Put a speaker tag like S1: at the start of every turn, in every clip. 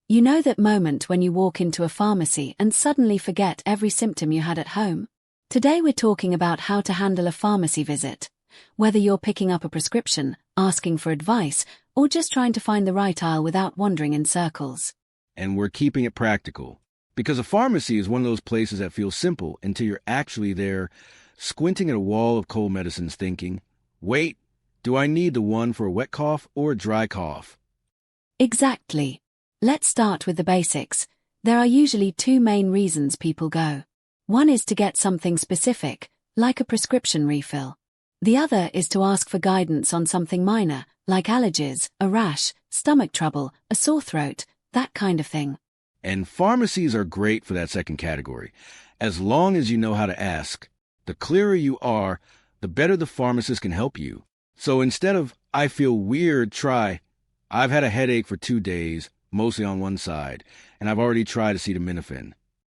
S1: You know that moment when you walk into a pharmacy and suddenly forget every symptom you had at home? Today we're talking about how to handle a pharmacy visit. Whether you're picking up a prescription, asking for advice, or just trying to find the right aisle without wandering in circles.
S2: And we're keeping it practical. Because a pharmacy is one of those places that feels simple until you're actually there, squinting at a wall of cold medicines thinking, wait, do I need the one for a wet cough or a dry cough?
S1: Exactly. Let's start with the basics. There are usually two main reasons people go. One is to get something specific, like a prescription refill. The other is to ask for guidance on something minor, like allergies, a rash, stomach trouble, a sore throat, that kind of thing.
S2: And pharmacies are great for that second category. As long as you know how to ask, the clearer you are, the better the pharmacist can help you. So instead of, I feel weird, try, I've had a headache for 2 days, mostly on one side, and I've already tried acetaminophen.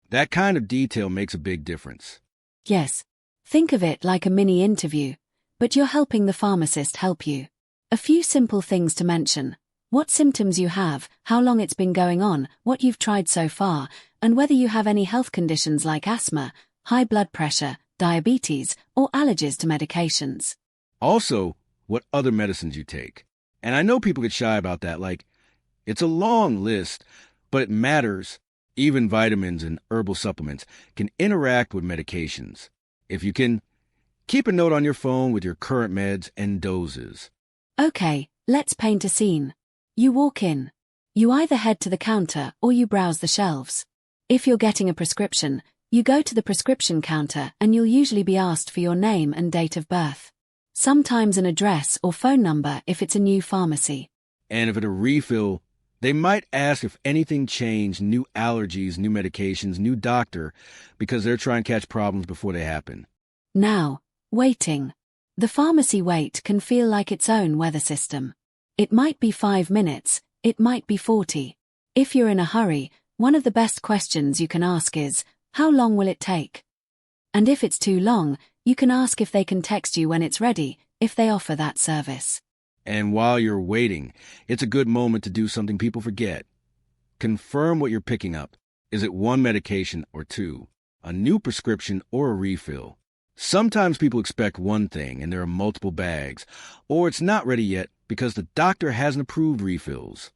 S2: That kind of detail makes a big difference.
S1: Yes. Think of it like a mini interview, but you're helping the pharmacist help you. A few simple things to mention: what symptoms you have, how long it's been going on, what you've tried so far, and whether you have any health conditions like asthma, high blood pressure, diabetes, or allergies to medications.
S2: Also, what other medicines you take. And I know people get shy about that, like, it's a long list, but it matters. Even vitamins and herbal supplements can interact with medications. If you can, keep a note on your phone with your current meds and doses.
S1: Okay, let's paint a scene. You walk in. You either head to the counter or you browse the shelves. If you're getting a prescription, you go to the prescription counter and you'll usually be asked for your name and date of birth. Sometimes an address or phone number if it's a new pharmacy.
S2: And if it's a refill, they might ask if anything changed, new allergies, new medications, new doctor, because they're trying to catch problems before they happen.
S1: Now, waiting. The pharmacy wait can feel like its own weather system. It might be 5 minutes, it might be 40. If you're in a hurry, one of the best questions you can ask is, how long will it take? And if it's too long, you can ask if they can text you when it's ready, if they offer that service.
S2: And while you're waiting, it's a good moment to do something people forget. Confirm what you're picking up. Is it one medication or two? A new prescription or a refill? Sometimes people expect one thing and there are multiple bags, or it's not ready yet because the doctor hasn't approved refills.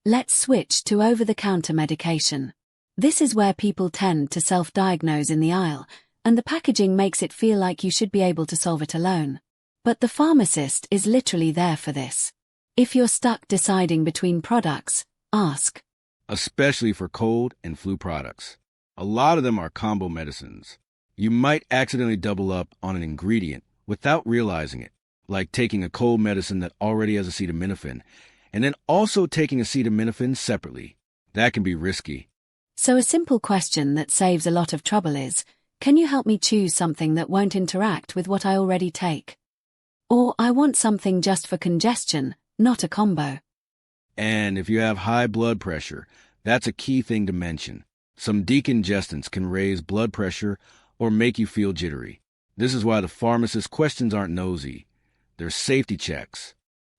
S1: Let's switch to over-the-counter medication. This is where people tend to self-diagnose in the aisle, and the packaging makes it feel like you should be able to solve it alone. But the pharmacist is literally there for this. If you're stuck deciding between products, ask.
S2: Especially for cold and flu products. A lot of them are combo medicines. You might accidentally double up on an ingredient without realizing it, like taking a cold medicine that already has acetaminophen, and then also taking acetaminophen separately. That can be risky.
S1: So a simple question that saves a lot of trouble is, can you help me choose something that won't interact with what I already take? Or I want something just for congestion, not a combo.
S2: And if you have high blood pressure, that's a key thing to mention. Some decongestants can raise blood pressure or make you feel jittery. This is why the pharmacist's questions aren't nosy. They're safety checks.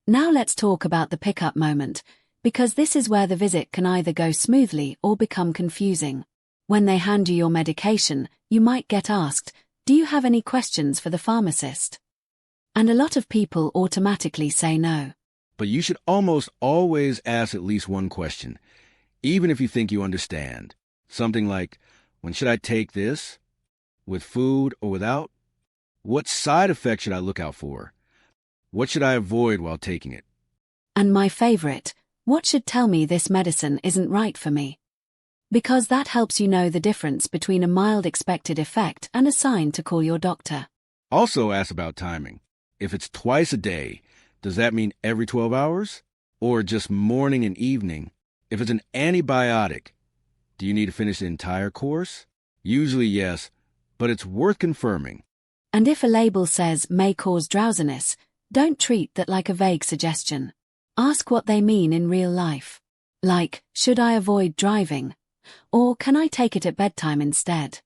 S1: Now let's talk about the pickup moment, because this is where the visit can either go smoothly or become confusing. When they hand you your medication, you might get asked, do you have any questions for the pharmacist? And a lot of people automatically say no.
S2: But you should almost always ask at least one question, even if you think you understand. Something like, when should I take this? With food or without? What side effects should I look out for? What should I avoid while taking it?
S1: And my favorite, what should tell me this medicine isn't right for me? Because that helps you know the difference between a mild expected effect and a sign to call your doctor.
S2: Also ask about timing. If it's twice a day, does that mean every 12 hours? Or just morning and evening? If it's an antibiotic, do you need to finish the entire course? Usually yes, but it's worth confirming.
S1: And if a label says may cause drowsiness, don't treat that like a vague suggestion. Ask what they mean in real life. Like, should I avoid driving? Or can I take it at bedtime instead?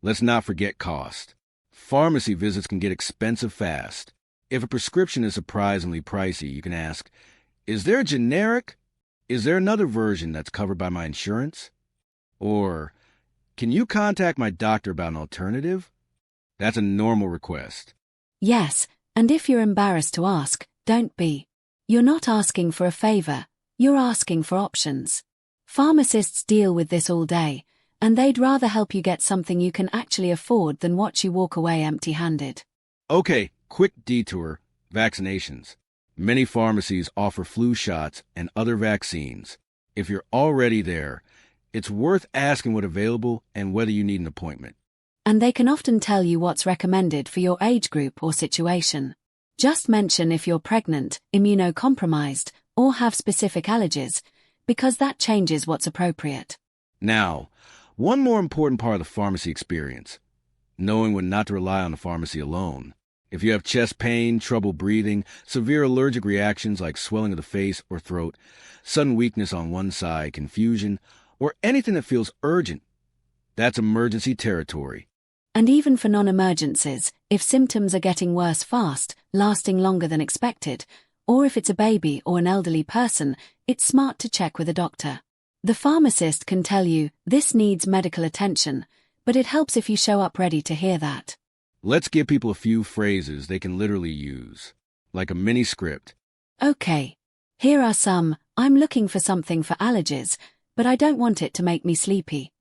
S2: Let's not forget cost. Pharmacy visits can get expensive fast. If a prescription is surprisingly pricey, you can ask, is there a generic? Is there another version that's covered by my insurance? Or, can you contact my doctor about an alternative? That's a normal request.
S1: Yes, and if you're embarrassed to ask, don't be. You're not asking for a favor, you're asking for options. Pharmacists deal with this all day, and they'd rather help you get something you can actually afford than watch you walk away empty-handed.
S2: Okay, quick detour. Vaccinations. Many pharmacies offer flu shots and other vaccines. If you're already there, it's worth asking what's available and whether you need an appointment.
S1: And they can often tell you what's recommended for your age group or situation. Just mention if you're pregnant, immunocompromised, or have specific allergies, because that changes what's appropriate.
S2: Now, one more important part of the pharmacy experience: knowing when not to rely on the pharmacy alone. If you have chest pain, trouble breathing, severe allergic reactions like swelling of the face or throat, sudden weakness on one side, confusion, or anything that feels urgent, that's emergency territory.
S1: And even for non-emergencies, if symptoms are getting worse fast, lasting longer than expected, or if it's a baby or an elderly person, it's smart to check with a doctor. The pharmacist can tell you, this needs medical attention, but it helps if you show up ready to hear that.
S2: Let's give people a few phrases they can literally use, like a mini script.
S1: Okay. Here are some. I'm looking for something for allergies, but I don't want it to make me sleepy.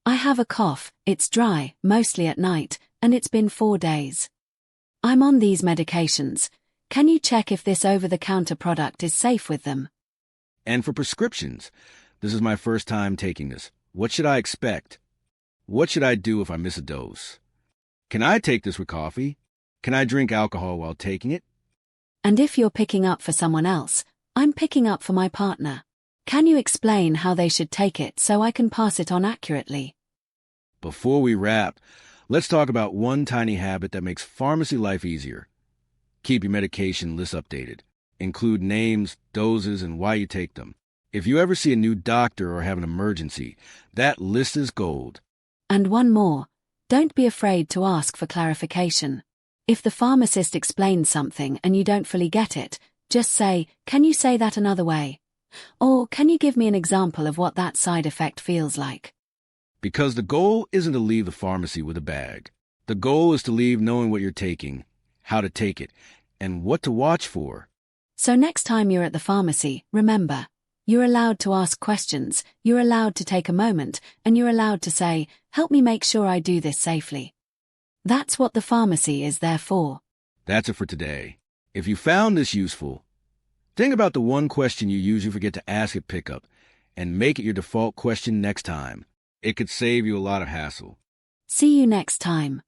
S1: I have a cough, it's dry, mostly at night, and it's been 4 days. I'm on these medications. Can you check if this over-the-counter product is safe with them?
S2: And for prescriptions, this is my first time taking this. What should I expect? What should I do if I miss a dose? Can I take this with coffee? Can I drink alcohol while taking it?
S1: And if you're picking up for someone else, I'm picking up for my partner. Can you explain how they should take it so I can pass it on accurately?
S2: Before we wrap, let's talk about one tiny habit that makes pharmacy life easier. Keep your medication list updated. Include names, doses, and why you take them. If you ever see a new doctor or have an emergency, that list is gold.
S1: And one more. Don't be afraid to ask for clarification. If the pharmacist explains something and you don't fully get it, just say, can you say that another way? Or can you give me an example of what that side effect feels like?
S2: Because the goal isn't to leave the pharmacy with a bag. The goal is to leave knowing what you're taking, how to take it, and what to watch for.
S1: So next time you're at the pharmacy, remember, you're allowed to ask questions, you're allowed to take a moment, and you're allowed to say, help me make sure I do this safely. That's what the pharmacy is there for.
S2: That's it for today. If you found this useful, think about the one question you usually forget to ask at pickup and make it your default question next time. It could save you a lot of hassle.
S1: See you next time.